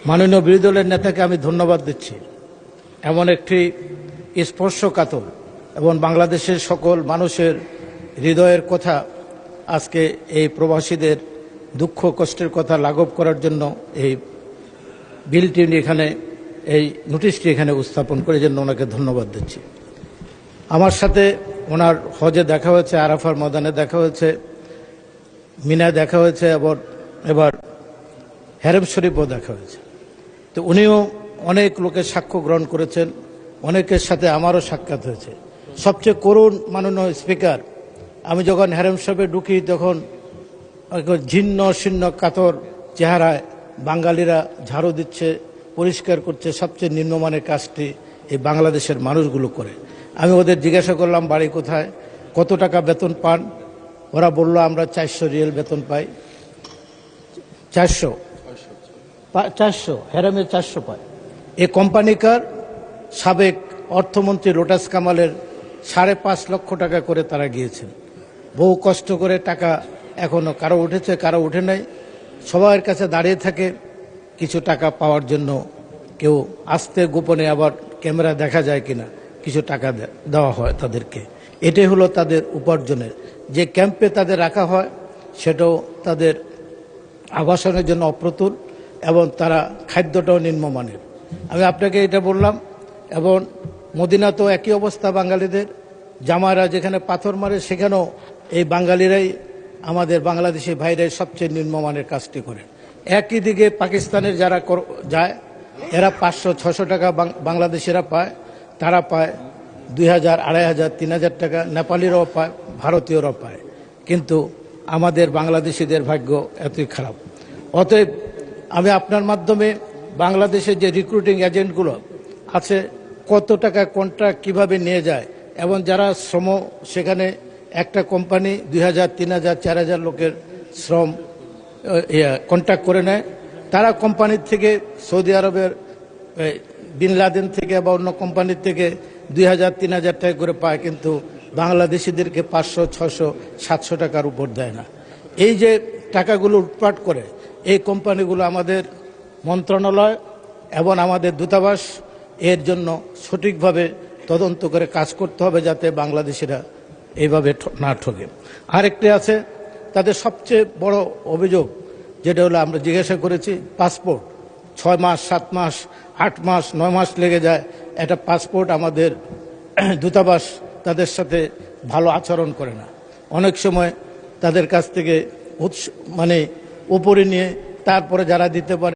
মাননীয় বিরোধী দলের নেতাকে আমি ধন্যবাদ দিচ্ছি। এমন একটি স্পর্শকাতর এবং বাংলাদেশের সকল মানুষের হৃদয়ের কথা আজকে এই প্রবাসীদের দুঃখ কষ্টের কথা লাঘব করার জন্য এই বিলটি এখানে এই নোটিশটি এখানে উপস্থাপন করে জন্য ওনাকে ধন্যবাদ দিচ্ছি। আমার সাথে ওনার হজে দেখা হয়েছে, আরাফার ময়দানে দেখা হয়েছে, মিনায় দেখা হয়েছে, এবার হেরেম শরীফও দেখা হয়েছে। তো উনিও অনেক লোকের সাক্ষ্য গ্রহণ করেছেন, অনেকের সাথে আমারও সাক্ষাৎ হয়েছে। সবচেয়ে করুণ মাননীয় স্পিকার, আমি যখন হেরেম শরীফে ঢুকি তখন ঝিন্ন শীর্ণ কাতর চেহারায় বাঙালিরা ঝাড়ু দিচ্ছে, পরিষ্কার করছে। সবচেয়ে নিম্নমানের কাজটি এই বাংলাদেশের মানুষগুলো করে। আমি ওদের জিজ্ঞাসা করলাম বাড়ি কোথায়, কত টাকা বেতন পান। ওরা বলল আমরা 400 রিয়াল বেতন পাই। 400 হেরামে 400 পায়। এই কোম্পানিকার সাবেক অর্থমন্ত্রী লোটাস কামালের 5.5 লক্ষ টাকা করে তারা গিয়েছেন। বহু কষ্ট করে টাকা, এখনো কারো উঠেছে কারো উঠে নাই। সবার কাছে দাঁড়িয়ে থাকে কিছু টাকা পাওয়ার জন্য। কেউ আস্তে গোপনে, আবার ক্যামেরা দেখা যায় কিনা, কিছু টাকা দেওয়া হয় তাদেরকে। এটাই হলো তাদের উপার্জনের। যে ক্যাম্পে তাদের রাখা হয় সেটাও তাদের আবাসনের জন্য অপ্রতুল এবং তারা খাদ্যটাও নিম্নমানের। আমি আপনাকে এটা বললাম। এবং মদিনাতেও একই অবস্থা বাঙালিদের। জামারা যেখানে পাথর মারে সেখানেও এই বাঙালিরাই, আমাদের বাংলাদেশি ভাইরাই সবচেয়ে নিম্নমানের কাজটি করে। একই দিকে পাকিস্তানের যারা যায় এরা 500-600 টাকা বাংলাদেশিরা পায়, তারা পায় 2000, 2500, 3000 টাকা। নেপালিরাও পায়, ভারতীয়রাও পায়। কিন্তু আমাদের বাংলাদেশিদের ভাগ্য এতই খারাপ। অতএব আমি আপনার মাধ্যমে বাংলাদেশের যে রিক্রুটিং এজেন্টগুলো আছে, কত টাকা কন্ট্রাক্ট কিভাবে নিয়ে যায়, এবং যারা শ্রম, সেখানে একটা কোম্পানি 2000, 3000, 4000 লোকের শ্রম কন্ট্রাক্ট করে নেয়। তারা কোম্পানির থেকে, সৌদি আরবের বিন লাদেন থেকে বা অন্য কোম্পানির থেকে 2000, 3000 টাকা করে পায়, কিন্তু বাংলাদেশিদেরকে 500, 600, 700 টাকার উপর দেয় না। এই যে টাকাগুলো লুটপাট করে এই কোম্পানিগুলো, আমাদের মন্ত্রণালয় এবং আমাদের দূতাবাস এর জন্য সঠিকভাবে তদন্ত করে কাজ করতে হবে, যাতে বাংলাদেশিরা এইভাবে না ঠকে। আরেকটি আছে, তাদের সবচেয়ে বড় অভিযোগ যেটা হলো, আমরা জিজ্ঞাসা করেছি, পাসপোর্ট 6 মাস, 7 মাস, 8 মাস, 9 মাস লেগে যায় একটা পাসপোর্ট। আমাদের দূতাবাস তাদের সাথে ভালো আচরণ করে না। অনেক সময় তাদের কাছ থেকে উপরে নিয়ে তারপরে যারা দিতে পারে